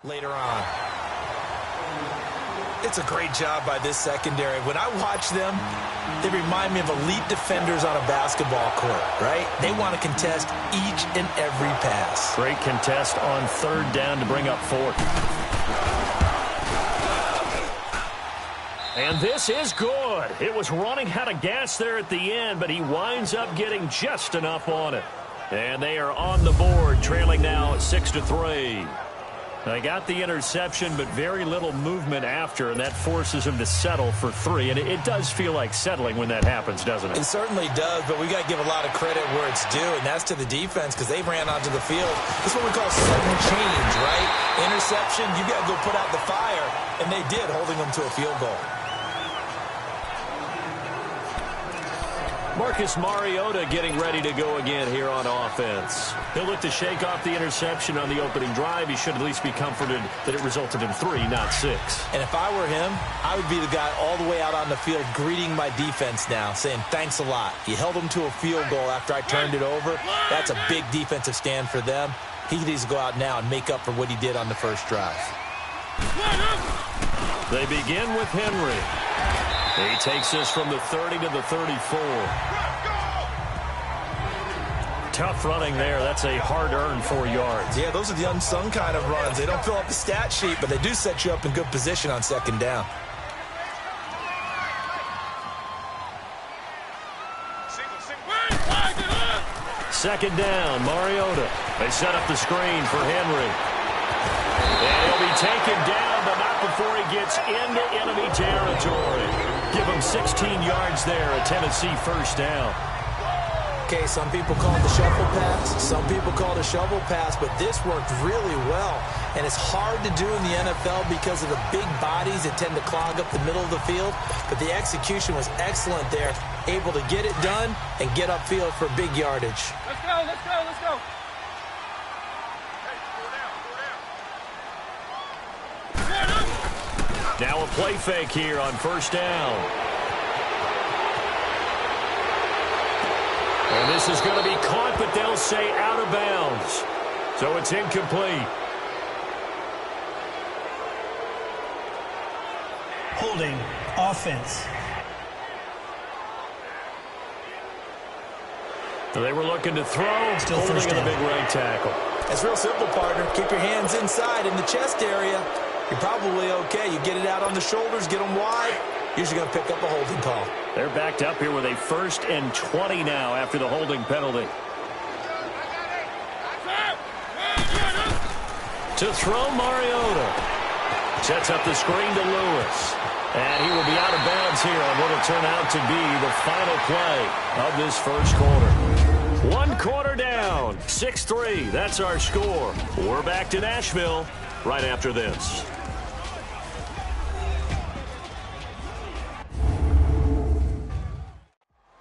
later on. It's a great job by this secondary. When I watch them, they remind me of elite defenders on a basketball court, right? They want to contest each and every pass. Great contest on third down to bring up fourth. And this is good. It was running out of gas there at the end, but he winds up getting just enough on it. And they are on the board, trailing now 6-3. They got the interception, but very little movement after, and that forces him to settle for 3. And it does feel like settling when that happens, doesn't it? It certainly does, but we got to give a lot of credit where it's due, and that's to the defense because they ran onto the field. This is what we call sudden change, right? Interception, you got to go put out the fire, and they did, holding them to a field goal. Marcus Mariota getting ready to go again here on offense. He'll look to shake off the interception on the opening drive. He should at least be comforted that it resulted in 3, not 6. And if I were him, I would be the guy all the way out on the field greeting my defense now, saying thanks a lot. You held them to a field goal after I turned it over. That's a big defensive stand for them. He needs to go out now and make up for what he did on the first drive. They begin with Henry. He takes this from the 30 to the 34. Tough running there. That's a hard-earned 4 yards. Yeah, those are the unsung kind of runs. They don't fill up the stat sheet, but they do set you up in good position on second down. Second down, Mariota. They set up the screen for Henry. And he'll be taken down, but not before he gets into enemy territory. Give him 16 yards there, a Tennessee first down. Okay, some people call it the shuffle pass. Some people call it a shovel pass, but this worked really well. And it's hard to do in the NFL because of the big bodies that tend to clog up the middle of the field. But the execution was excellent there, able to get it done and get upfield for big yardage. Let's go, let's go, let's go. Now a play fake here on first down. And this is going to be caught, but they'll say out of bounds. So it's incomplete. Holding offense. So they were looking to throw, Still holding first in the down. big right tackle. It's real simple, partner. Keep your hands inside in the chest area. You're probably okay. You get it out on the shoulders, get them wide. Usually going to pick up a holding call. They're backed up here with a 1st and 20 now after the holding penalty. To throw, Mariota. Sets up the screen to Lewis. And he will be out of bounds here on what will turn out to be the final play of this first quarter. 1 quarter down, 6-3. That's our score. We're back to Nashville right after this.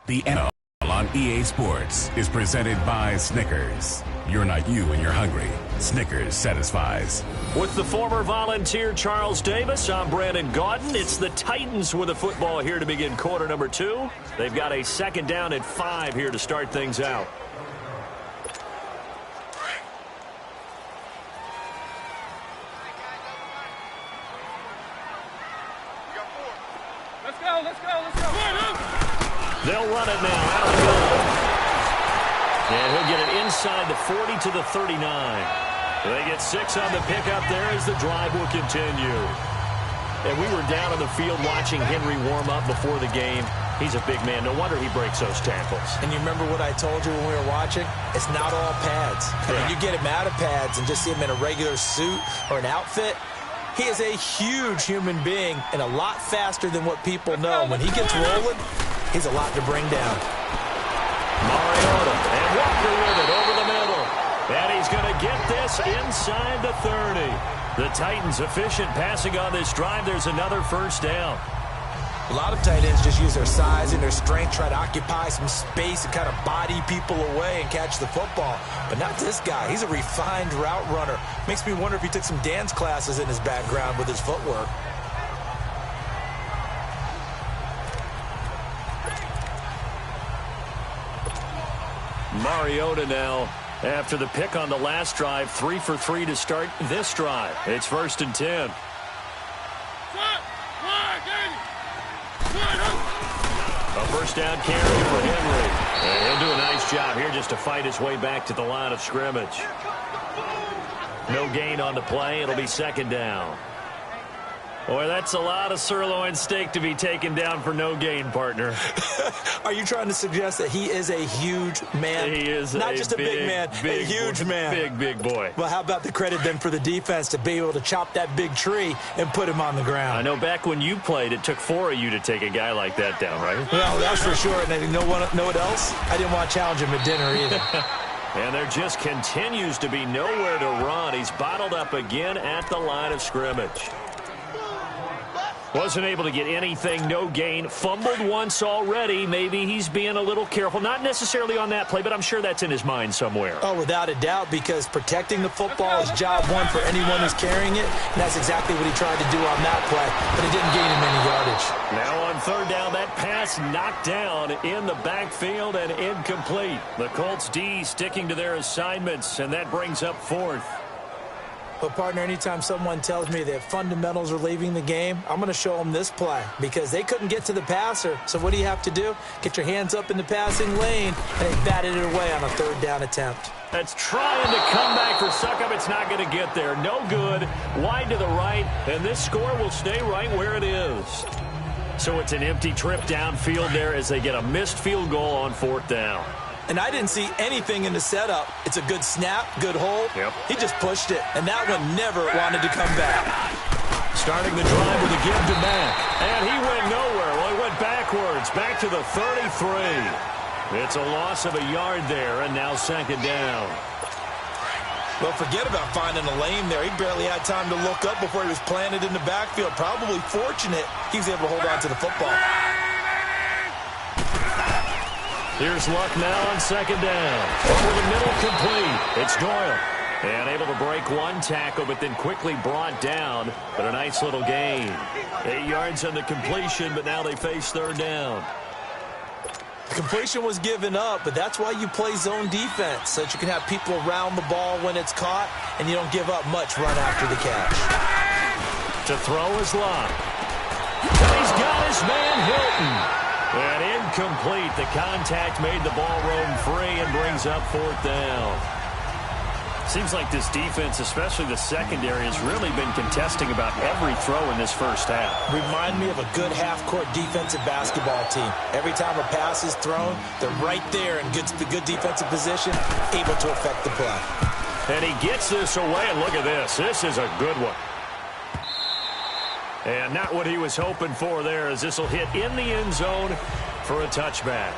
The NFL on EA Sports is presented by Snickers. You're not you when you're hungry. Snickers satisfies. With the former Volunteer Charles Davis, I'm Brandon Gaudin. It's the Titans with a football here to begin quarter number 2. They've got a second down at 5 here to start things out. Let's go, let's go, let's go. They'll run it now out of the gun. And he'll get it inside the 40 to the 39. They get 6 on the pickup there as the drive will continue. And we were down on the field watching Henry warm up before the game. He's a big man. No wonder he breaks those tackles. And you remember what I told you when we were watching? It's not all pads. I mean, you get him out of pads and just see him in a regular suit or an outfit. He is a huge human being and a lot faster than what people know. When he gets rolling, he's a lot to bring down. Mariota and Walker with it over the middle. And he's going to get this inside the 30. The Titans efficient passing on this drive. There's another first down. A lot of tight ends just use their size and their strength, try to occupy some space and kind of body people away and catch the football. But not this guy. He's a refined route runner. Makes me wonder if he took some dance classes in his background with his footwork. Mariota now After the pick on the last drive, 3 for 3 to start this drive. It's 1st and 10. A first down carry for Henry. And he'll do a nice job here just to fight his way back to the line of scrimmage. No gain on the play. It'll be 2nd down. Boy, that's a lot of sirloin steak to be taken down for no gain, partner. Are you trying to suggest that he is a huge man? He is not just a big man, a huge man. Big boy. Well, how about the credit then for the defense to be able to chop that big tree and put him on the ground? I know back when you played, it took 4 of you to take a guy like that down, right? Well, that's for sure. And you know what else? I didn't want to challenge him at dinner either. And there just continues to be nowhere to run. He's bottled up again at the line of scrimmage. Wasn't able to get anything, no gain. Fumbled once already. Maybe he's being a little careful. Not necessarily on that play, but I'm sure that's in his mind somewhere. Oh, without a doubt, because protecting the football is job one for anyone who's carrying it. And that's exactly what he tried to do on that play, but it didn't gain him any yardage. Now on 3rd down, that pass knocked down in the backfield and incomplete. The Colts D sticking to their assignments, and that brings up 4th. But, partner, anytime someone tells me that fundamentals are leaving the game, I'm going to show them this play because they couldn't get to the passer. So what do you have to do? Get your hands up in the passing lane, and they batted it away on a 3rd down attempt. That's trying to come back for Suckup. It's not going to get there. No good. Wide to the right, and this score will stay right where it is. So it's an empty trip downfield there as they get a missed field goal on 4th down. And I didn't see anything in the setup. It's a good snap, good hold. Yep. He just pushed it, and that one never wanted to come back. Starting the drive with a give to Mack. And he went nowhere. Well, he went backwards, back to the 33. It's a loss of a yard there, and now 2nd down. Well, forget about finding a lane there. He barely had time to look up before he was planted in the backfield. Probably fortunate he was able to hold on to the football. Here's Luck now on 2nd down. Over the middle, complete. It's Doyle. And able to break one tackle, but then quickly brought down. But a nice little gain. 8 yards on the completion, but now they face 3rd down. The completion was given up, but that's why you play zone defense, so that you can have people around the ball when it's caught, and you don't give up much run after the catch. To throw is Luck. He's got his man Hilton. And incomplete. The contact made the ball roam free and brings up 4th down. Seems like this defense, especially the secondary, has really been contesting about every throw in this first half. Remind me of a good half-court defensive basketball team. Every time a pass is thrown, they're right there in good defensive position, able to affect the play. And he gets this away, and look at this. This is a good one. And not what he was hoping for there, as this will hit in the end zone for a touchback.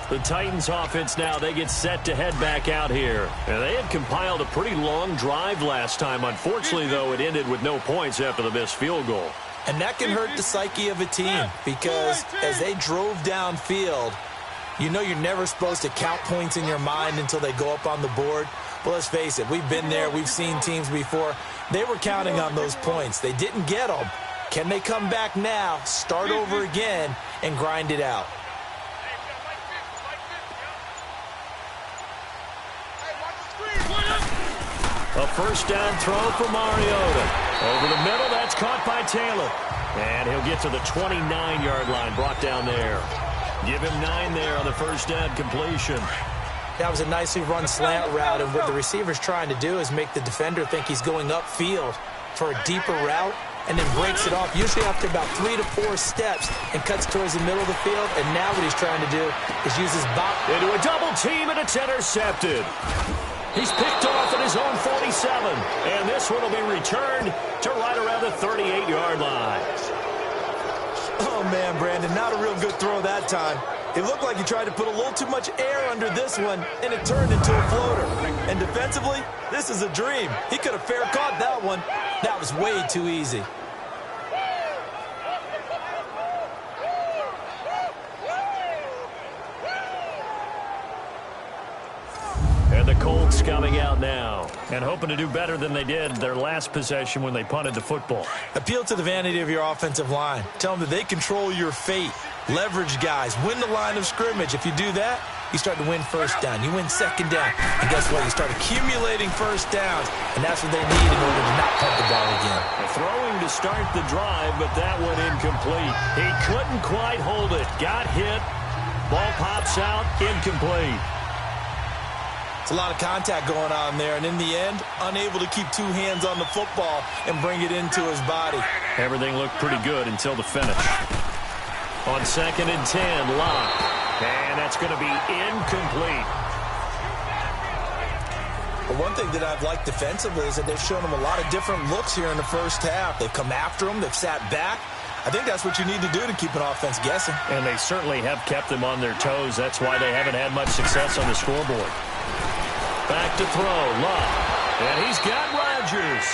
The Titans offense now, they get set to head back out here. And they had compiled a pretty long drive last time. Unfortunately, though, it ended with no points after the missed field goal. And that can hurt the psyche of a team because as they drove downfield, you know you're never supposed to count points in your mind until they go up on the board. But let's face it, we've been there. We've seen teams before. They were counting on those points. They didn't get them. Can they come back now, start over again, and grind it out? A first down throw for Mariota. Over the middle, that's caught by Taylor. And he'll get to the 29-yard line, brought down there. Give him 9 there on the first down completion. That was a nicely run slant route, and what the receiver's trying to do is make the defender think he's going upfield for a deeper route, and then breaks it off, usually after about 3 to 4 steps, and cuts towards the middle of the field. And now what he's trying to do is use his body into a double team, and it's intercepted. He's picked off at his own 47, and this one will be returned to right around the 38-yard line. Oh, man, Brandon, not a real good throw that time. It looked like he tried to put a little too much air under this one, and it turned into a floater. And defensively, this is a dream. He could have fair caught that one. That was way too easy. And the Colts coming out now and hoping to do better than they did their last possession when they punted the football. Appeal to the vanity of your offensive line. Tell them that they control your fate. Leverage guys. Win the line of scrimmage. If you do that, you start to win first down. You win second down. And guess what? You start accumulating first downs. And that's what they need in order to not punt the ball again. Throwing to start the drive, but that one incomplete. He couldn't quite hold it. Got hit. Ball pops out. Incomplete. It's a lot of contact going on there, and in the end, unable to keep two hands on the football and bring it into his body. Everything looked pretty good until the finish. On 2nd and 10, Locke. And that's going to be incomplete. But one thing that I've liked defensively is that they've shown him a lot of different looks here in the first half. They've come after him. They've sat back. I think that's what you need to do to keep an offense guessing. And they certainly have kept them on their toes. That's why they haven't had much success on the scoreboard. Back to throw, Love. And he's got Rodgers.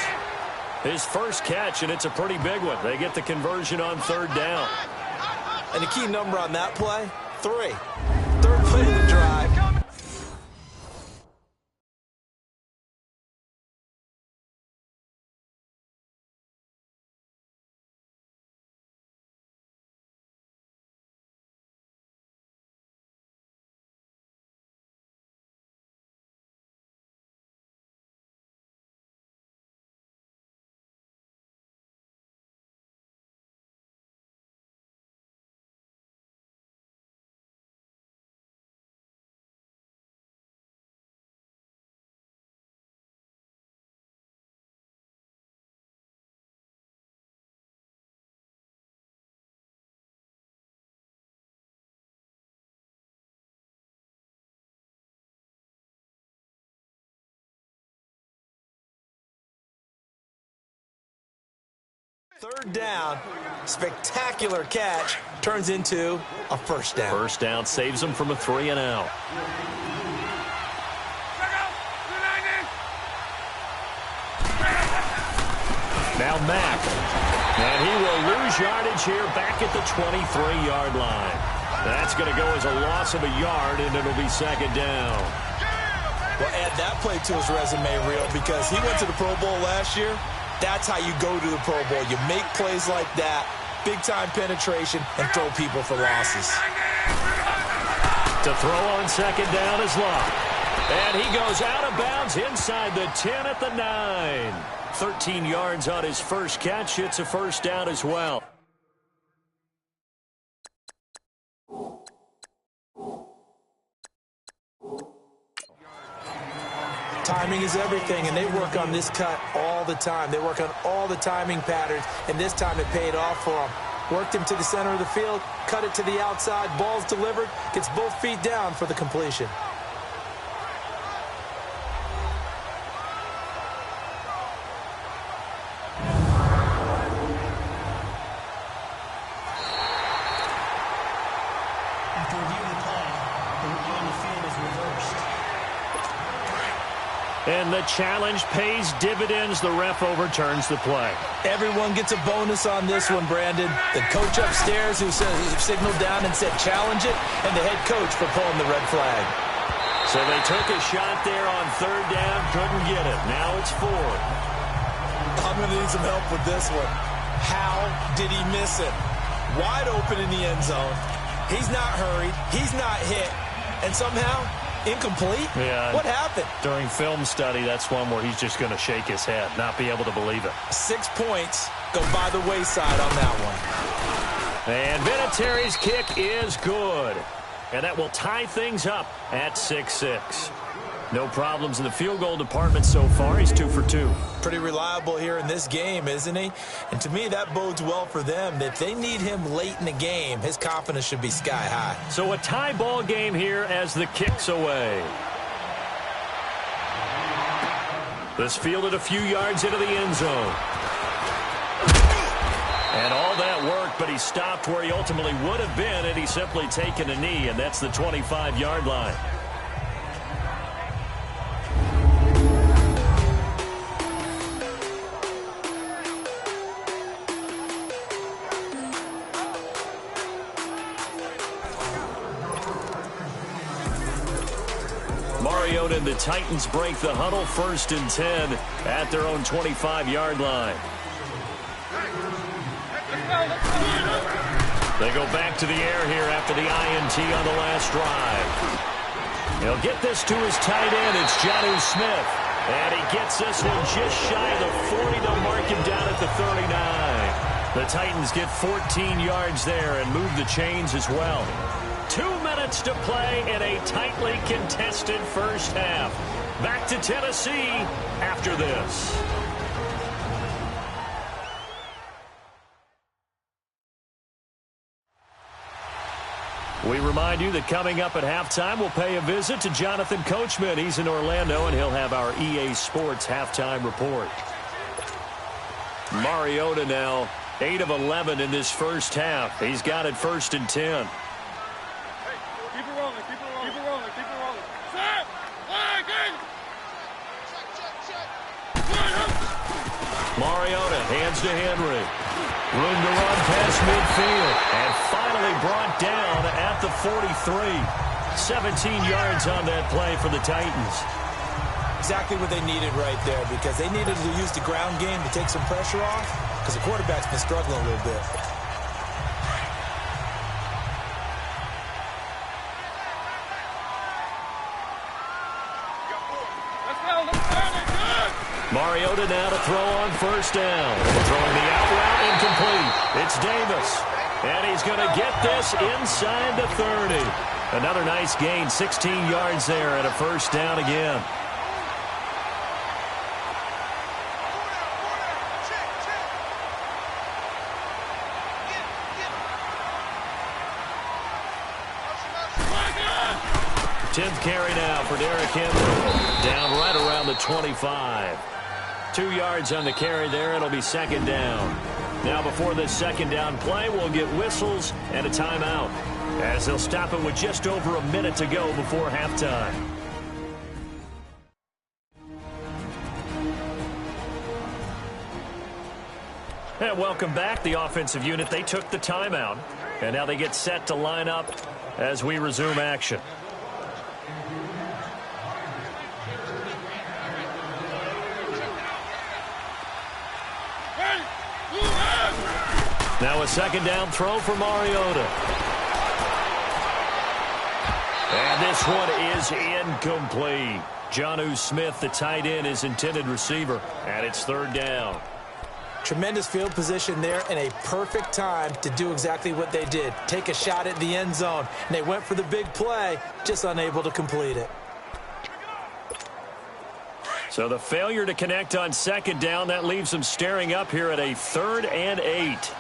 His first catch, and it's a pretty big one. They get the conversion on 3rd down. And the key number on that play, 3. 3rd play of the drive. Third down, spectacular catch, turns into a first down. First down saves him from a 3 and out. Now Mack. And he will lose yardage here back at the 23-yard line. That's going to go as a loss of a yard, and it'll be 2nd down. Well, add that play to his resume, Real, because he went to the Pro Bowl last year. That's how you go to the Pro Bowl. You make plays like that, big-time penetration, and throw people for losses. To throw on 2nd down is Locke. And he goes out of bounds inside the 10 at the 9. 13 yards on his first catch. It's a first down as well. Timing is everything, and they work on this cut all the time. They work on all the timing patterns, and this time it paid off for them. Worked him to the center of the field, cut it to the outside, ball's delivered, gets both feet down for the completion. After reviewing the play, the line on the field is reversed. And the challenge pays dividends. The ref overturns the play. Everyone gets a bonus on this one, Brandon. The coach upstairs who signaled down and said challenge it, and the head coach for pulling the red flag. So they took a shot there on 3rd down, couldn't get it. Now it's 4th. I'm going to need some help with this one. How did he miss it? Wide open in the end zone. He's not hurried. He's not hit. And somehow, incomplete? Yeah. What happened? During film study, that's one where he's just going to shake his head, not be able to believe it. 6 points go by the wayside on that one. And Vinatieri's kick is good. And that will tie things up at 6-6. No problems in the field goal department so far. He's 2 for 2. Pretty reliable here in this game, isn't he? And to me, that bodes well for them. If they need him late in the game, his confidence should be sky high. So a tie ball game here as the kick's away. This fielded a few yards into the end zone. And all that work, but he stopped where he ultimately would have been had he simply taken a knee, and that's the 25-yard line. Mariota and the Titans break the huddle, 1st and 10 at their own 25-yard line. They go back to the air here after the INT on the last drive. He'll get this to his tight end. It's Jonnu Smith. And he gets this one just shy of the 40. They'll mark him down at the 39. The Titans get 14 yards there and move the chains as well. 2 minutes to play in a tightly contested first half. Back to Tennessee after this. We remind you that coming up at halftime, we'll pay a visit to Jonathan Coachman. He's in Orlando, and he'll have our EA Sports halftime report. Mariota now 8 of 11 in this first half. He's got it 1st and 10. Hey, keep it rolling, keep it rolling, keep it rolling, keep it rolling. Set! Check. Mariota hands to Henry. Room to run past midfield. And finally brought down at the 43. 17 yards on that play for the Titans. Exactly what they needed right there, because they needed to use the ground game to take some pressure off, because the quarterback's been struggling a little bit. Mariota now to throw on 1st down. Throwing the out route incomplete. It's Davis. And he's going to get this inside the 30. Another nice gain, 16 yards there and a 1st down again. Tenth carry now for Derrick Henry. Down right around the 25. 2 yards on the carry there. It'll be 2nd down. Now before this 2nd down play, we'll get whistles and a timeout, as they'll stop it with just over a minute to go before halftime. And welcome back. The offensive unit, they took the timeout, and now they get set to line up as we resume action. Now a 2nd down throw for Mariota. And this one is incomplete. Jonnu Smith, the tight end, is intended receiver. And it's 3rd down. Tremendous field position there and a perfect time to do exactly what they did. Take a shot at the end zone. And they went for the big play, just unable to complete it. So the failure to connect on 2nd down, that leaves them staring up here at a 3rd and 8.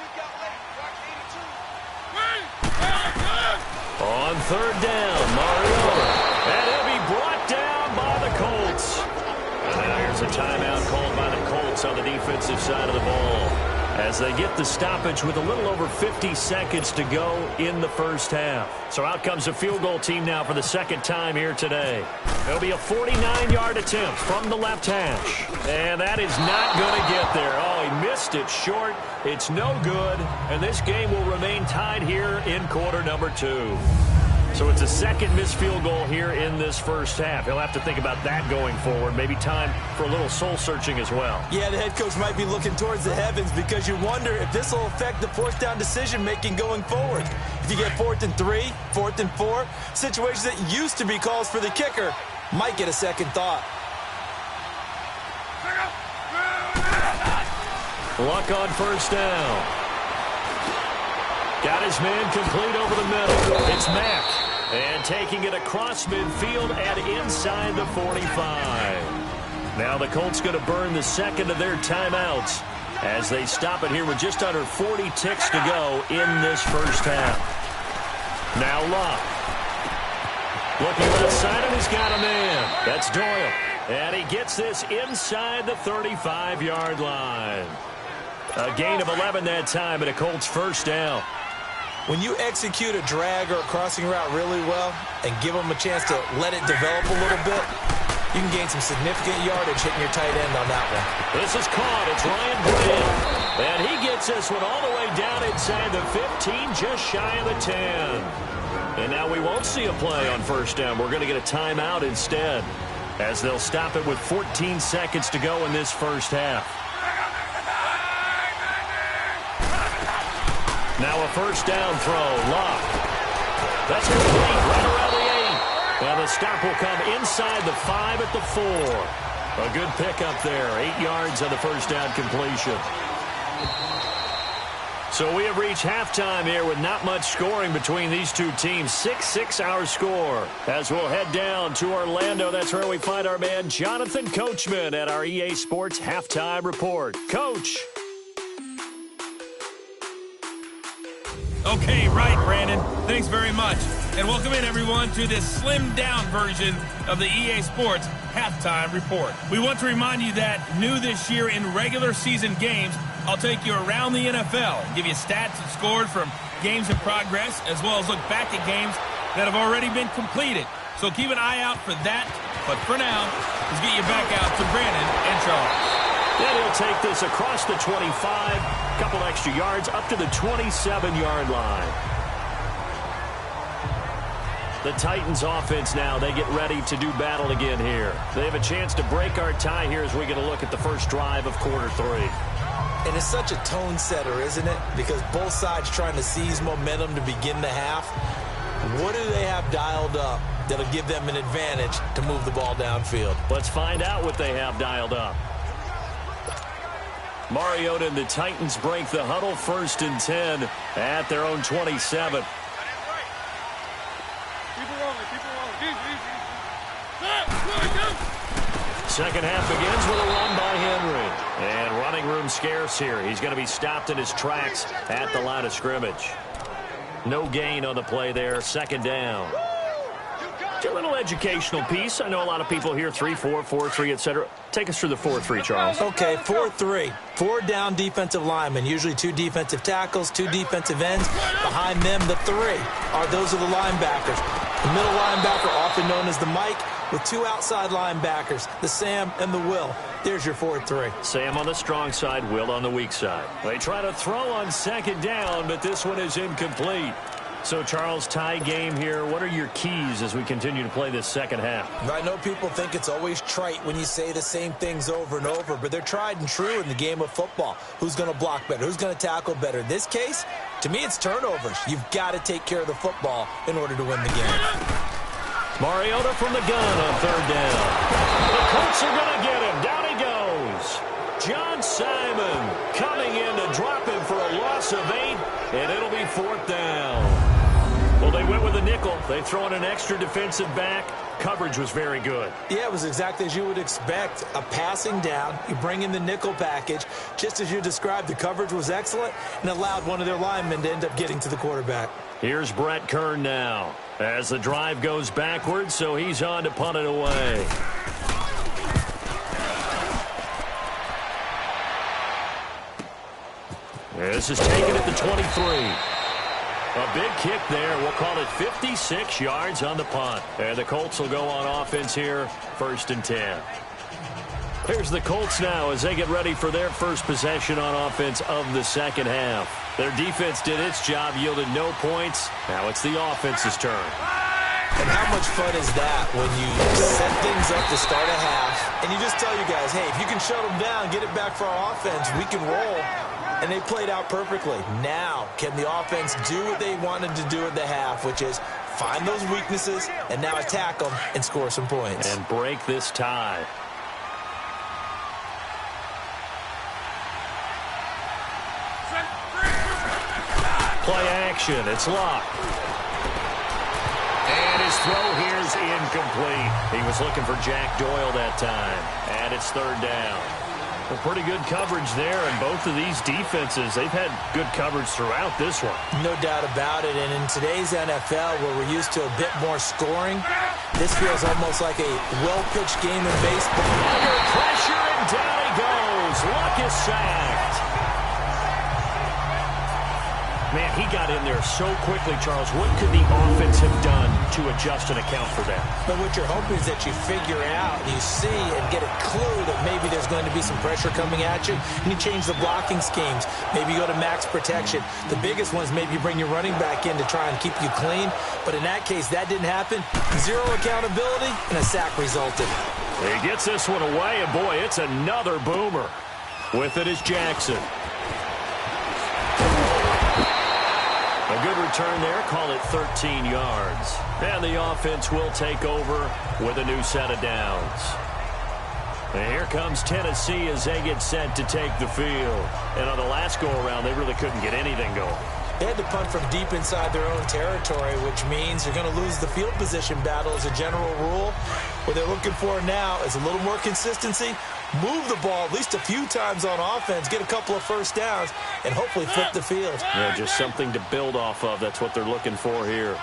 On 3rd down, Mariota. And he'll be brought down by the Colts. And now here's a timeout called by the Colts on the defensive side of the ball, as they get the stoppage with a little over 50 seconds to go in the first half. So out comes a field goal team now for the 2nd time here today. It'll be a 49-yard attempt from the left hash. And that is not going to get there. Oh, he missed it short. It's no good. And this game will remain tied here in quarter number 2. So it's a 2nd missed field goal here in this first half. He'll have to think about that going forward. Maybe time for a little soul-searching as well. Yeah, the head coach might be looking towards the heavens, because you wonder if this will affect the 4th down decision-making going forward. If you get 4th and 3, 4th and 4, situations that used to be calls for the kicker might get a second thought. Luck on 1st down. Got his man complete over the middle. It's Mack. And taking it across midfield and inside the 45. Now the Colts going to burn the 2nd of their timeouts as they stop it here with just under 40 ticks to go in this first half. Now Luck. Looking left side, and he's got a man. That's Doyle. And he gets this inside the 35-yard line. A gain of 11 that time, and a Colts 1st down. When you execute a drag or a crossing route really well and give them a chance to let it develop a little bit, you can gain some significant yardage hitting your tight end on that one. This is caught. It's Ryan Graham. And he gets this one all the way down inside the 15, just shy of the 10. And now we won't see a play on 1st down. We're going to get a timeout instead, as they'll stop it with 14 seconds to go in this first half. Now a 1st down throw. Luck. That's complete right around the And the stop will come inside the 5 at the 4. A good pickup there. 8 yards on the first down completion. So we have reached halftime here with not much scoring between these two teams. 6-6 our score. As we'll head down to Orlando, that's where we find our man Jonathan Coachman at our EA Sports Halftime Report. Coach. Okay, right, Brandon. Thanks very much. And welcome in, everyone, to this slimmed-down version of the EA Sports Halftime Report. We want to remind you that new this year in regular season games, I'll take you around the NFL, give you stats and scores from games in progress, as well as look back at games that have already been completed. So keep an eye out for that. But for now, let's get you back out to Brandon and Charles. Then he'll take this across the 25, couple extra yards up to the 27-yard line. The Titans offense now, they get ready to do battle again here. They have a chance to break our tie here as we get a look at the first drive of quarter 3. And it's such a tone setter, isn't it? Because both sides trying to seize momentum to begin the half. What do they have dialed up that'll give them an advantage to move the ball downfield? Let's find out what they have dialed up. Mariota and the Titans break the huddle, 1st and 10 at their own 27. Keep it rolling, keep it rolling. Second half begins with a run by Henry. And running room scarce here. He's going to be stopped in his tracks at the line of scrimmage. No gain on the play there. 2nd down. A little educational piece. I know a lot of people hear 3-4, 4-3, etc. Take us through the 4-3, Charles. Okay, 4-3. 4 down defensive linemen, usually 2 defensive tackles, 2 defensive ends. Behind them, the 3 those are the linebackers. The middle linebacker, often known as the Mike, with 2 outside linebackers, the Sam and the Will. There's your 4-3. Sam on the strong side, Will on the weak side. They try to throw on 2nd down, but this one is incomplete. So, Charles, tie game here. What are your keys as we continue to play this second half? I know people think it's always trite when you say the same things over and over, but they're tried and true in the game of football. Who's going to block better? Who's going to tackle better? In this case, to me, it's turnovers. You've got to take care of the football in order to win the game. Mariota from the gun on 3rd down. The Colts are going to get him. Down he goes. John Simon coming in to drop him for a loss of 8, and it'll be 4th down. Well, they went with a nickel. They throw in an extra defensive back. Coverage was very good. Yeah, it was exactly as you would expect. A passing down. You bring in the nickel package. Just as you described, the coverage was excellent and allowed one of their linemen to end up getting to the quarterback. Here's Brett Kern now as the drive goes backwards, so he's on to punt it away. This is taken at the 23. A big kick there. We'll call it 56 yards on the punt. And the Colts will go on offense here, 1st and 10. Here's the Colts now as they get ready for their first possession on offense of the second half. Their defense did its job, yielded no points. Now it's the offense's turn. And how much fun is that when you set things up to start a half and you just tell you guys, hey, if you can shut them down, get it back for our offense, we can roll. And they played out perfectly. Now, can the offense do what they wanted to do at the half, which is find those weaknesses and now attack them and score some points. And break this tie. Play action. It's locked. And his throw here is incomplete. He was looking for Jack Doyle that time. And it's 3rd down. Well, pretty good coverage there, and both of these defenses, they've had good coverage throughout this one. No doubt about it, and in today's NFL, where we're used to a bit more scoring, this feels almost like a well-pitched game in baseball. Under pressure, and down he goes. Luck is sacked. Man, he got in there so quickly, Charles. What could the offense have done to adjust and account for that? But what you're hoping is that you figure out, you see, and get a clue that maybe there's going to be some pressure coming at you, and you change the blocking schemes. Maybe you go to max protection. The biggest one is maybe you bring your running back in to try and keep you clean. But in that case, that didn't happen. 0 accountability, and a sack resulted. He gets this one away, and boy, it's another boomer. With it is Jackson. A good return there. Call it 13 yards. And the offense will take over with a new set of downs. And here comes Tennessee as they get set to take the field. And on the last go-around, they really couldn't get anything going. They had to punt from deep inside their own territory, which means you're going to lose the field position battle as a general rule. What they're looking for now is a little more consistency, move the ball at least a few times on offense, get a couple of first downs, and hopefully flip the field. Yeah, just something to build off of. That's what they're looking for here.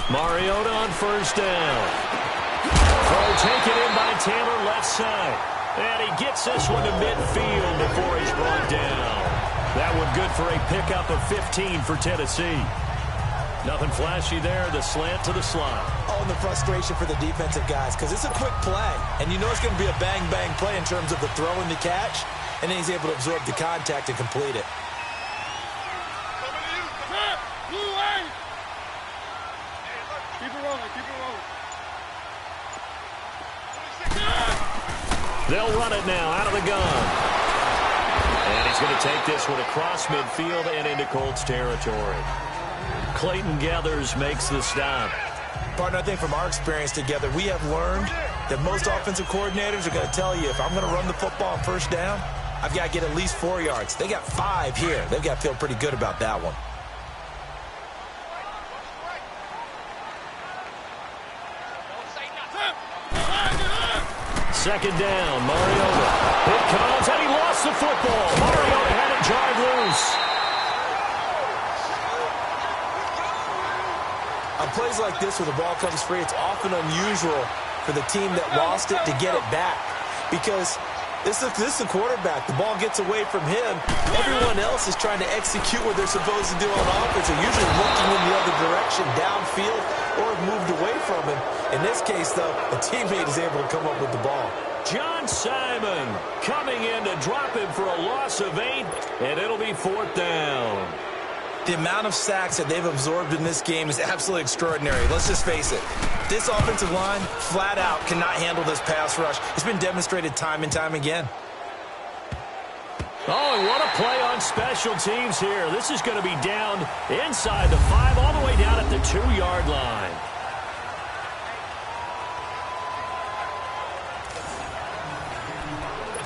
Mariota on first down. Throw taken in by Taylor left side. And he gets this one to midfield before he's brought down. That one good for a pickup of 15 for Tennessee. Nothing flashy there. The slant to the slot. Oh, and the frustration for the defensive guys because it's a quick play. And you know it's going to be a bang-bang play in terms of the throw and the catch. And then he's able to absorb the contact and complete it. Keep it rolling, keep it rolling. They'll run it now out of the gun. And he's going to take this one across midfield and into Colts territory. Clayton Gathers makes the stop. Partner, I think from our experience together, we have learned that most offensive coordinators are going to tell you if I'm going to run the football on first down, I've got to get at least 4 yards. They got 5 here. They've got to feel pretty good about that one. Second down, Mariota. It comes, and he lost the football. Mariota had it drive loose. On plays like this where the ball comes free, it's often unusual for the team that lost it to get it back. Because this is the quarterback. The ball gets away from him. Everyone else is trying to execute what they're supposed to do on offense. They're usually looking in the other direction, downfield, or have moved away from him. In this case, though, a teammate is able to come up with the ball. John Simon coming in to drop him for a loss of 8, and it'll be 4th down. The amount of sacks that they've absorbed in this game is absolutely extraordinary. Let's just face it. This offensive line, flat out, cannot handle this pass rush. It's been demonstrated time and time again. Oh, and what a play on special teams here. This is going to be down inside the 5, all the way down at the 2-yard line.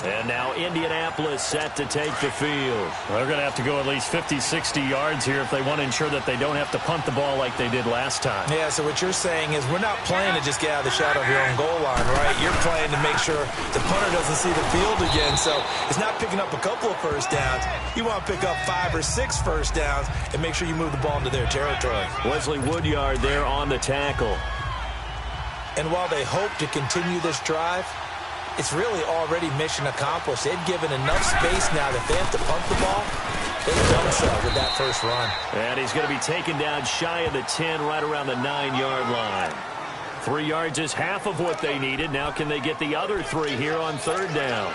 And now Indianapolis set to take the field. They're going to have to go at least 50, 60 yards here if they want to ensure that they don't have to punt the ball like they did last time. Yeah, so what you're saying is we're not playing to just get out of the shadow of your own goal line, right? You're playing to make sure the punter doesn't see the field again. So it's not picking up a couple of first downs. You want to pick up 5 or 6 first downs and make sure you move the ball into their territory. Wesley Woodyard there on the tackle. And while they hope to continue this drive, it's really already mission accomplished. They've given enough space now that they have to punt the ball. They've done so with that first run. And he's going to be taken down shy of the 10, right around the 9-yard line. 3 yards is half of what they needed. Now can they get the other 3 here on 3rd down?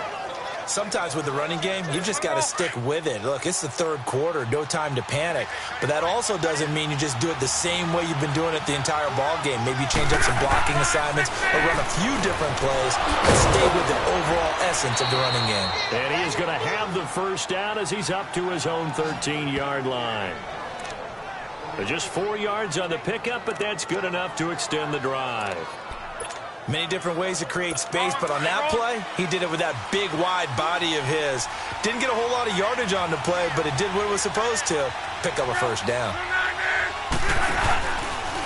Sometimes with the running game, you've just got to stick with it. Look, it's the 3rd quarter, no time to panic. But that also doesn't mean you just do it the same way you've been doing it the entire ball game. Maybe change up some blocking assignments or run a few different plays, but stay with the overall essence of the running game. And he is going to have the first down as he's up to his own 13-yard line. Just 4 yards on the pickup, but that's good enough to extend the drive. Many different ways to create space, but on that play, he did it with that big, wide body of his. Didn't get a whole lot of yardage on the play, but it did what it was supposed to, pick up a first down.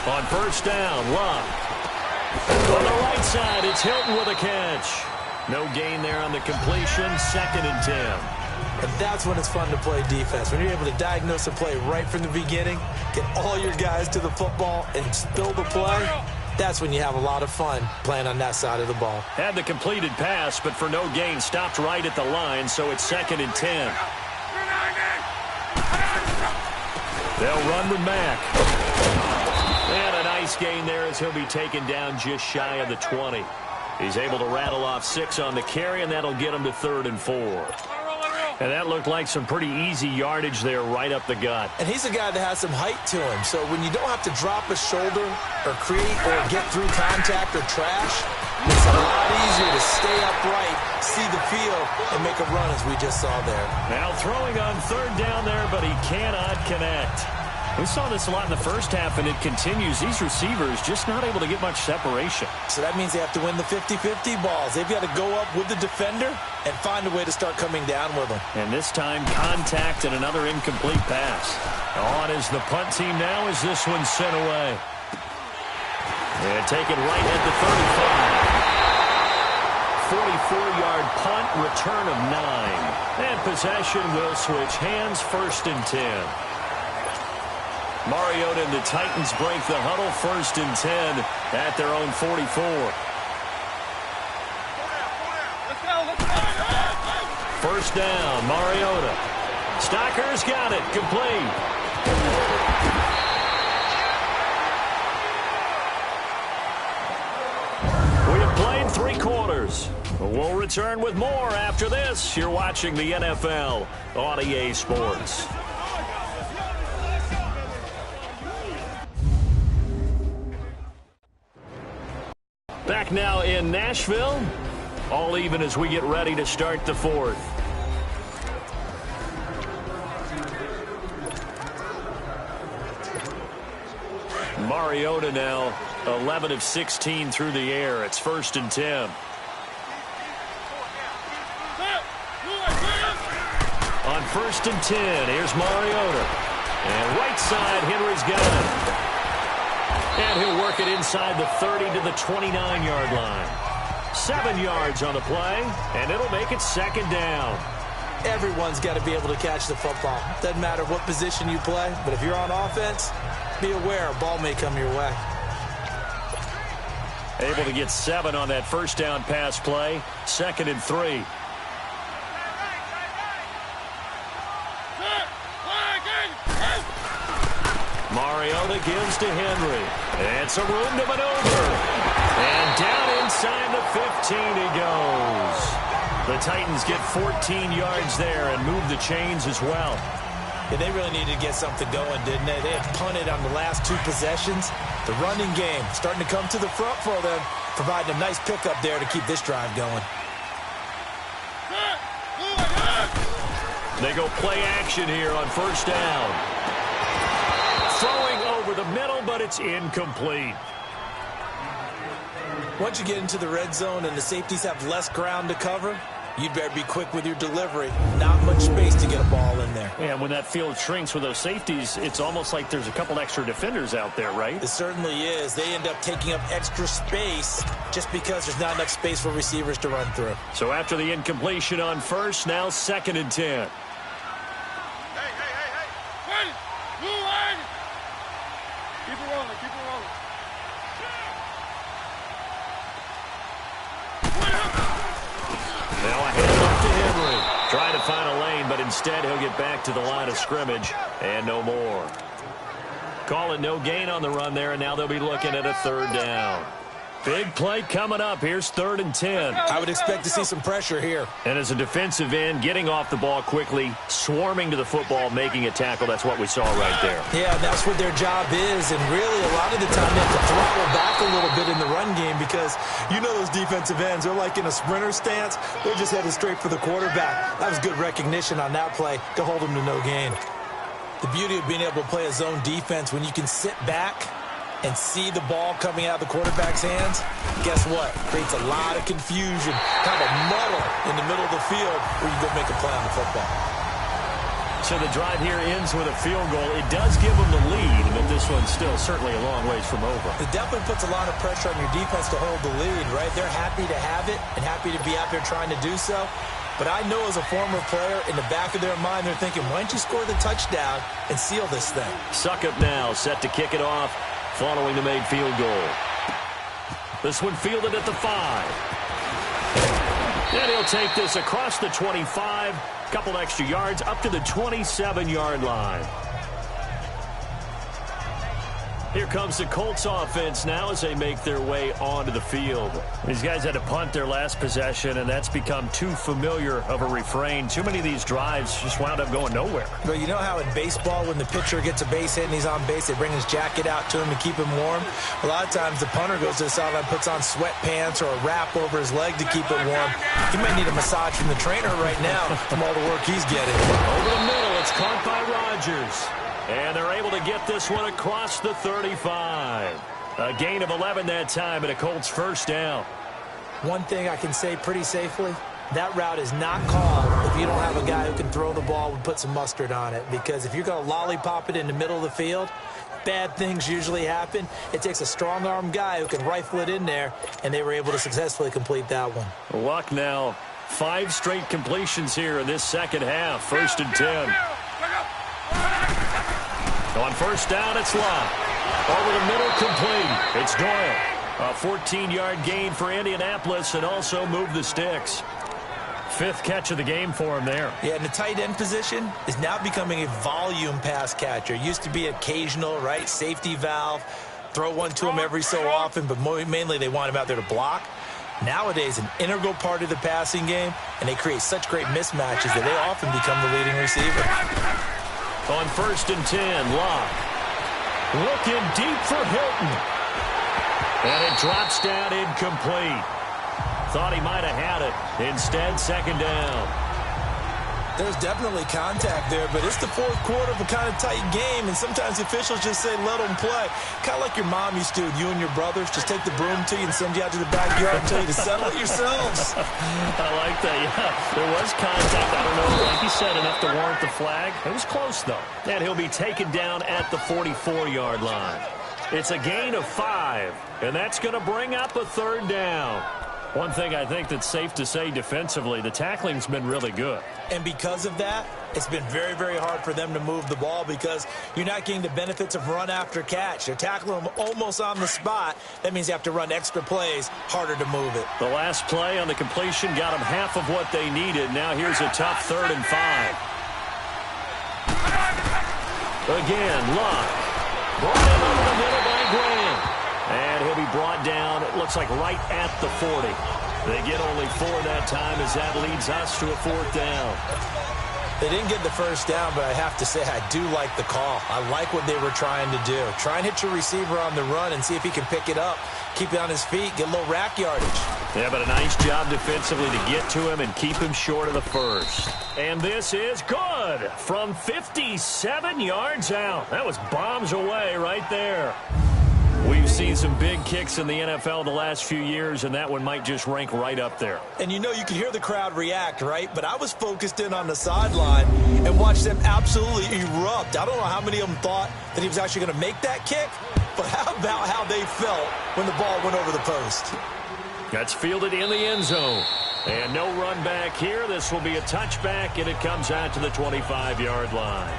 On first down, Love. On the right side, it's Hilton with a catch. No gain there on the completion, 2nd and 10. And that's when it's fun to play defense. When you're able to diagnose a play right from the beginning, get all your guys to the football, and spill the play, that's when you have a lot of fun playing on that side of the ball. Had the completed pass, but for no gain, stopped right at the line, so it's 2nd and 10. They'll run with Mack. And a nice gain there as he'll be taken down just shy of the 20. He's able to rattle off 6 on the carry, and that'll get him to 3rd and 4. And that looked like some pretty easy yardage there right up the gut. And he's a guy that has some height to him. So when you don't have to drop a shoulder or create or get through contact or trash, it's a lot easier to stay upright, see the field, and make a run as we just saw there. Now throwing on third down there, but he cannot connect. We saw this a lot in the first half, and it continues. These receivers just not able to get much separation. So that means they have to win the 50-50 balls. They've got to go up with the defender and find a way to start coming down with them. And this time, contact and another incomplete pass. On is the punt team now as this one's sent away. And taken right at the 35. 44-yard punt, return of 9. And possession will switch hands, 1st and 10. Mariota and the Titans break the huddle, 1st and 10 at their own 44. First down, Mariota. Stocker's got it, complete. We have played 3 quarters. We'll return with more after this. You're watching the NFL on EA Sports. Back now in Nashville. All even as we get ready to start the 4th. Mariota now 11 of 16 through the air. It's 1st and 10. On 1st and 10, here's Mariota. And right side, Henry's got it. And he'll work it inside the 30 to the 29-yard line. 7 yards on the play, and it'll make it 2nd down. Everyone's got to be able to catch the football. Doesn't matter what position you play, but if you're on offense, be aware a ball may come your way. Able to get 7 on that 1st down pass play. 2nd and 3. Mariota gives to Henry. And some room to maneuver. And down inside the 15 he goes. The Titans get 14 yards there and move the chains as well. Yeah, they really needed to get something going, didn't they? They had punted on the last 2 possessions. The running game starting to come to the front for them, providing a nice pickup there to keep this drive going. They go play action here on 1st down. Throwing over the middle, but it's incomplete. Once you get into the red zone and the safeties have less ground to cover, you'd better be quick with your delivery. Not much space to get a ball in there. Yeah, when that field shrinks with those safeties, it's almost like there's a couple extra defenders out there, right? It certainly is. They end up taking up extra space just because there's not enough space for receivers to run through. So after the incompletion on 1st, now 2nd and 10. Keep it rolling, keep it rolling. Now a handoff to Henry. Trying to find a lane, but instead he'll get back to the line of scrimmage and no more. Call it no gain on the run there, and now they'll be looking at a 3rd down. Big play coming up. Here's 3rd and 10. I would expect to see some pressure here. And as a defensive end, getting off the ball quickly, swarming to the football, making a tackle, that's what we saw right there. Yeah, and that's what their job is. And really, a lot of the time, they have to throttle back a little bit in the run game because you know those defensive ends, they're like in a sprinter stance. They're just headed straight for the quarterback. That was good recognition on that play to hold them to no gain. The beauty of being able to play a zone defense when you can sit back and see the ball coming out of the quarterback's hands, guess what? Creates a lot of confusion, kind of a muddle in the middle of the field where you go make a play on the football. So the drive here ends with a field goal. It does give them the lead, but this one's still certainly a long ways from over. It definitely puts a lot of pressure on your defense to hold the lead, right? They're happy to have it and happy to be out there trying to do so. But I know as a former player, in the back of their mind, they're thinking, why don't you score the touchdown and seal this thing? Succop now set to kick it off following the made field goal. This one fielded at the 5. And he'll take this across the 25, couple extra yards up to the 27-yard line. Here comes the Colts offense now as they make their way onto the field. These guys had to punt their last possession, and that's become too familiar of a refrain. Too many of these drives just wound up going nowhere. But you know how in baseball, when the pitcher gets a base hit and he's on base, they bring his jacket out to him to keep him warm? A lot of times the punter goes to the sideline, puts on sweatpants or a wrap over his leg to keep it warm. He might need a massage from the trainer right now from all the work he's getting. Over the middle, it's caught by Rodgers. And they're able to get this one across the 35. A gain of 11 that time and a Colts first down. One thing I can say pretty safely, that route is not called if you don't have a guy who can throw the ball and put some mustard on it. Because if you're going to lollipop it in the middle of the field, bad things usually happen. It takes a strong-arm guy who can rifle it in there, and they were able to successfully complete that one. Luck now. 5 straight completions here in this second half. 1st and 10. On first down, it's Locke. Over the middle, complete. It's Doyle. A 14-yard gain for Indianapolis and also moved the sticks. 5th catch of the game for him there. Yeah, and the tight end position is now becoming a volume pass catcher. Used to be occasional, right? Safety valve. Throw one to him every so often, but mainly they want him out there to block. Nowadays, an integral part of the passing game, and they create such great mismatches that they often become the leading receiver. On 1st and 10, Locke. Looking deep for Hilton. And it drops down incomplete. Thought he might have had it. Instead, 2nd down. There's definitely contact there, but it's the 4th quarter of a kind of tight game, and sometimes officials just say, let them play. Kind of like your mom used to, you and your brothers, just take the broom to you and send you out to the backyard and tell you to settle it yourselves. I like that, yeah. There was contact. I don't know, like you said, enough to warrant the flag. It was close, though. And he'll be taken down at the 44-yard line. It's a gain of 5, and that's going to bring up a 3rd down. One thing I think that's safe to say defensively, the tackling's been really good. And because of that, it's been very, very hard for them to move the ball because you're not getting the benefits of run after catch. They're tackling them almost on the spot. That means you have to run extra plays, harder to move it. The last play on the completion got them half of what they needed. Now here's a tough 3rd and 5. Again, Locke. Brought in over the middle by Graham. And he'll be brought down, it looks like right at the 40. They get only 4 that time as that leads us to a 4th down. They didn't get the first down, but I have to say I do like the call. I like what they were trying to do. Try and hit your receiver on the run and see if he can pick it up, keep it on his feet, get a little rack yardage. Yeah, but a nice job defensively to get to him and keep him short of the first. And this is good from 57 yards out. That was bombs away right there. We've seen some big kicks in the NFL the last few years, and that one might just rank right up there. And you know, you can hear the crowd react, right? But I was focused in on the sideline and watched them absolutely erupt. I don't know how many of them thought that he was actually going to make that kick, but how about how they felt when the ball went over the post? That's fielded in the end zone. And no run back here. This will be a touchback, and it comes out to the 25-yard line.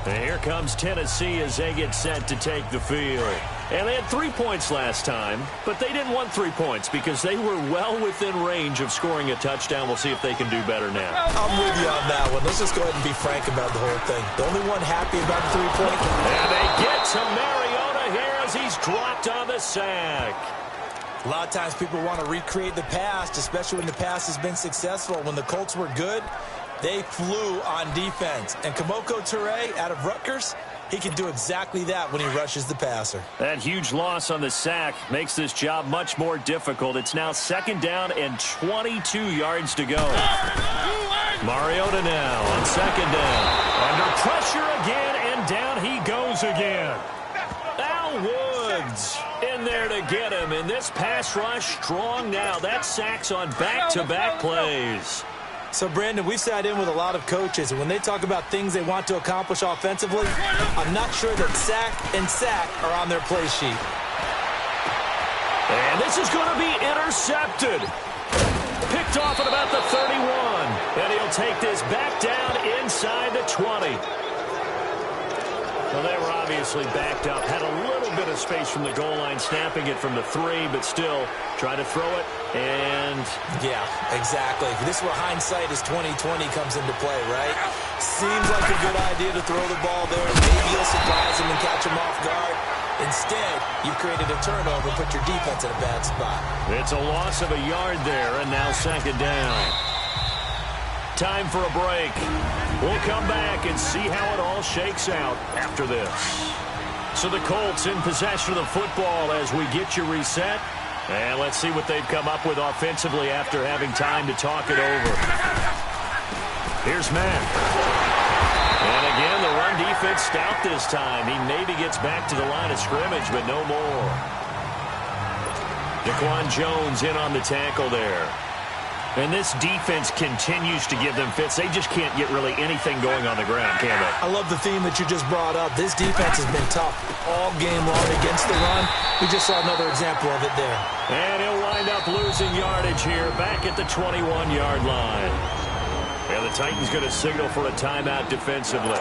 And here comes Tennessee as they get set to take the field. And they had 3 points last time, but they didn't want 3 points because they were well within range of scoring a touchdown. We'll see if they can do better now. I'm with you on that one. Let's just go ahead and be frank about the whole thing. The only one happy about the 3-point. And they get to Mariota here as he's dropped on the sack. A lot of times people want to recreate the past, especially when the past has been successful. When the Colts were good, they flew on defense. And Kamoko Toure out of Rutgers, he can do exactly that when he rushes the passer. That huge loss on the sack makes this job much more difficult. It's now 2nd down and 22 yards to go. Mariota now on 2nd down. Under pressure again, and down he goes again. Al Woods in there to get him. And this pass rush strong now. That sack's on back-to-back plays. So, Brandon, we've sat in with a lot of coaches, and when they talk about things they want to accomplish offensively, I'm not sure that sack and sack are on their play sheet. And this is going to be intercepted. Picked off at about the 31. And he'll take this back down inside the 20. Well, they were obviously backed up. Had a little bit of space from the goal line, snapping it from the 3, but still try to throw it. And yeah, exactly. This is where hindsight is 20/20 comes into play, right? Seems like a good idea to throw the ball there. Maybe you'll surprise him and catch him off guard. Instead, you've created a turnover and put your defense in a bad spot. It's a loss of a yard there, and now second down. Time for a break. We'll come back and see how it all shakes out after this. So the Colts in possession of the football as we get you reset. And let's see what they've come up with offensively after having time to talk it over. Here's Matt. And again, the run defense stout this time. He maybe gets back to the line of scrimmage, but no more. Daquan Jones in on the tackle there. And this defense continues to give them fits. They just can't get really anything going on the ground, can they? I love the theme that you just brought up. This defense has been tough all game long against the run. We just saw another example of it there. And he'll wind up losing yardage here back at the 21-yard line. And the Titans going to signal for a timeout defensively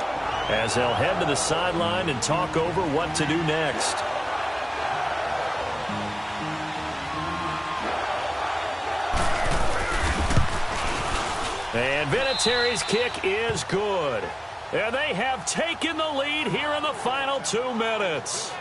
as they'll head to the sideline and talk over what to do next. And Vinatieri's kick is good. And they have taken the lead here in the final 2 minutes.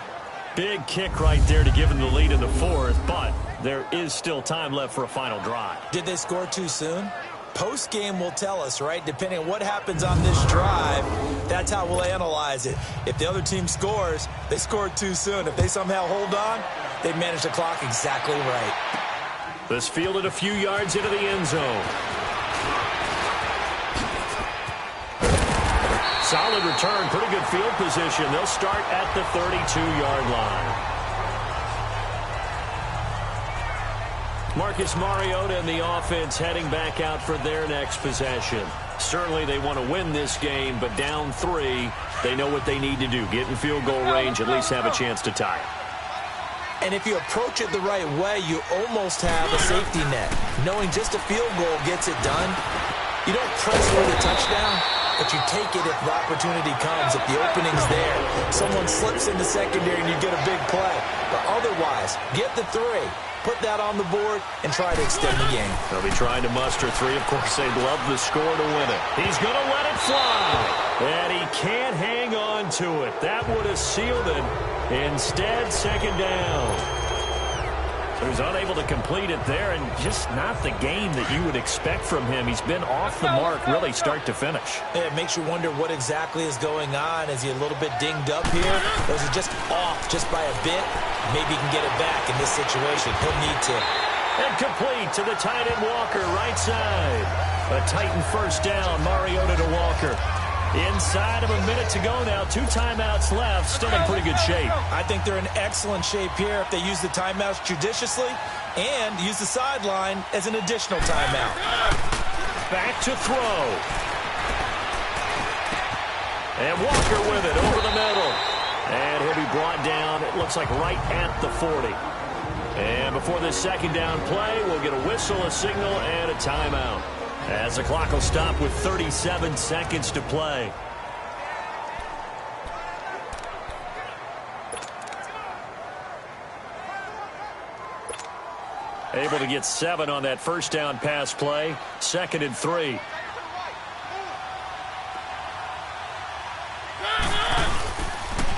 Big kick right there to give them the lead in the fourth, but there is still time left for a final drive. Did they score too soon? Post-game will tell us, right? Depending on what happens on this drive, that's how we'll analyze it. If the other team scores, they scored too soon. If they somehow hold on, they manage the clock exactly right. This fielded a few yards into the end zone. Solid return, pretty good field position. They'll start at the 32-yard line. Marcus Mariota and the offense heading back out for their next possession. Certainly they want to win this game, but down 3, they know what they need to do. Get in field goal range, at least have a chance to tie it. And if you approach it the right way, you almost have a safety net. Knowing just a field goal gets it done. You don't press for the touchdown, but you take it if the opportunity comes, if the opening's there. Someone slips in the secondary and you get a big play. But otherwise, get the 3, put that on the board, and try to extend the game. They'll be trying to muster 3. Of course, they'd love the score to win it. He's going to let it fly. And he can't hang on to it. That would have sealed it. Instead, second down. So he's unable to complete it there, and just not the game that you would expect from him. He's been off the mark really start to finish. Yeah, it makes you wonder what exactly is going on. Is he a little bit dinged up here? Or is he just off just by a bit? Maybe he can get it back in this situation. He'll need to. And complete to the tight end Walker, right side. A Titan first down, Mariota to Walker. Inside of a minute to go now. 2 timeouts left. Still in pretty good shape. I think they're in excellent shape here if they use the timeouts judiciously and use the sideline as an additional timeout. Back to throw. And Walker with it over the middle. And he'll be brought down, it looks like right at the 40. And before this second down play, we'll get a whistle, a signal, and a timeout. As the clock will stop with 37 seconds to play. Able to get 7 on that first down pass play. 2nd and 3.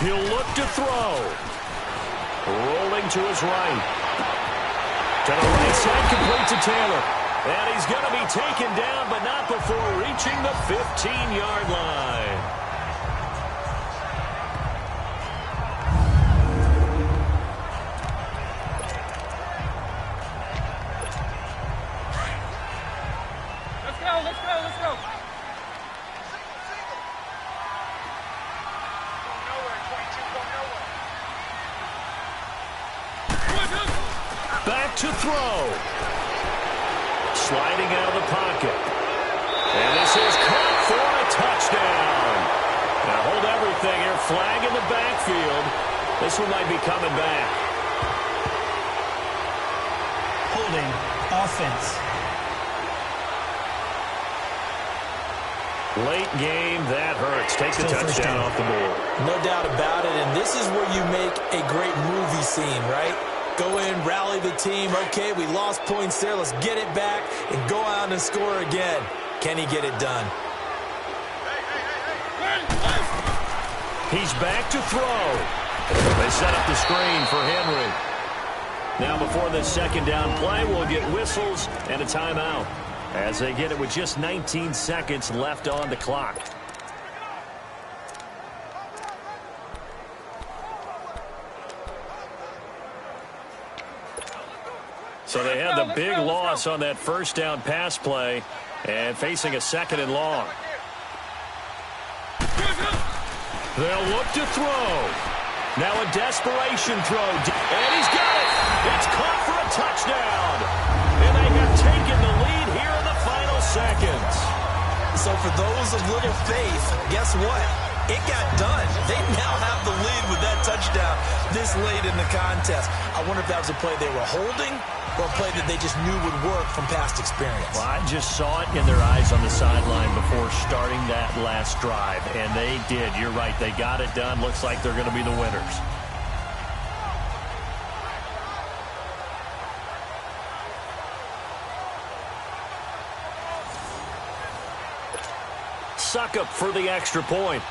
He'll look to throw. Rolling to his right. To the right side, complete to Taylor. And he's going to be taken down, but not before reaching the 15-yard line. Let's go, let's go, let's go. Back to throw. Sliding out of the pocket. And this is caught for a touchdown. Now hold everything here. Flag in the backfield. This one might be coming back. Holding offense. Late game, that hurts. Take the touchdown off the board. No doubt about it, and this is where you make a great movie scene, right? Go in, rally the team. Okay, we lost points there. Let's get it back and go out and score again. Can he get it done? He's back to throw. They set up the screen for Henry. Now before this second down play, we'll get whistles and a timeout as they get it with just 19 seconds left on the clock. So they had the big loss on that first down pass play and facing a second and long. They'll look to throw. Now a desperation throw. And he's got it. It's caught for a touchdown. And they have taken the lead here in the final seconds. So for those of little faith, guess what? It got done. They now have the lead with that touchdown this late in the contest. I wonder if that was a play they were holding or a play that they just knew would work from past experience. Well, I just saw it in their eyes on the sideline before starting that last drive, and they did. You're right. They got it done. Looks like they're going to be the winners. Suckup for the extra point.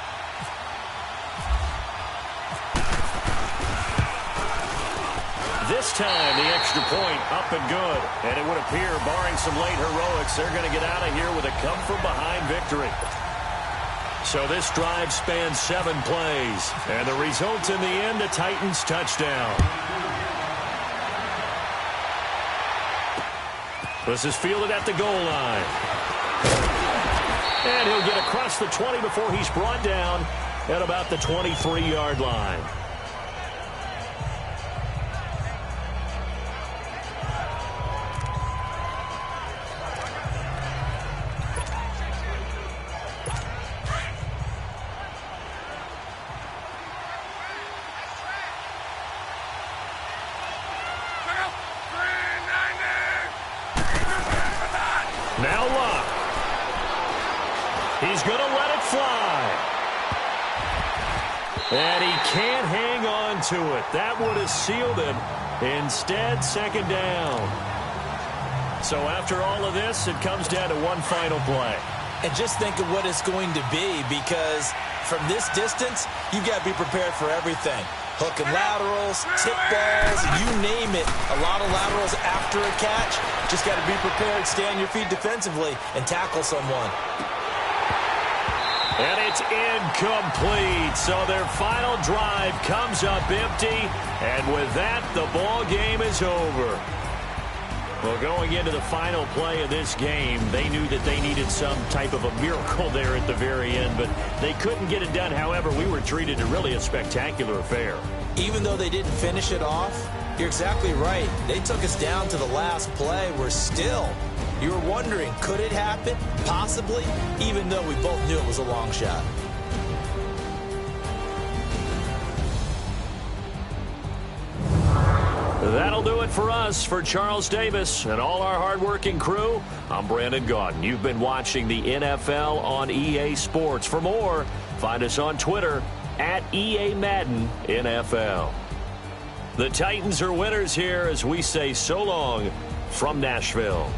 This time, the extra point up and good. And it would appear, barring some late heroics, they're going to get out of here with a come-from-behind victory. So this drive spans 7 plays. And the result in the end, the Titans touchdown. This is fielded at the goal line. And he'll get across the 20 before he's brought down at about the 23-yard line. Now Luck. He's going to let it fly. And he can't hang on to it. That would have sealed it. Instead, second down. So after all of this, it comes down to one final play. And just think of what it's going to be, because from this distance, you've got to be prepared for everything. Hook and laterals, tip balls, you name it. A lot of laterals after a catch. Just got to be prepared, stay on your feet defensively, and tackle someone. And it's incomplete. So their final drive comes up empty. And with that, the ball game is over. Well, going into the final play of this game, they knew that they needed some type of a miracle there at the very end, but they couldn't get it done. However, we were treated to really a spectacular affair. Even though they didn't finish it off, you're exactly right. They took us down to the last play. We're still, you were wondering, could it happen? Possibly, even though we both knew it was a long shot. That'll do it for us. For Charles Davis and all our hardworking crew, I'm Brandon Gaudin. You've been watching the NFL on EA Sports. For more, find us on Twitter at EA Madden NFL. The Titans are winners here as we say so long from Nashville.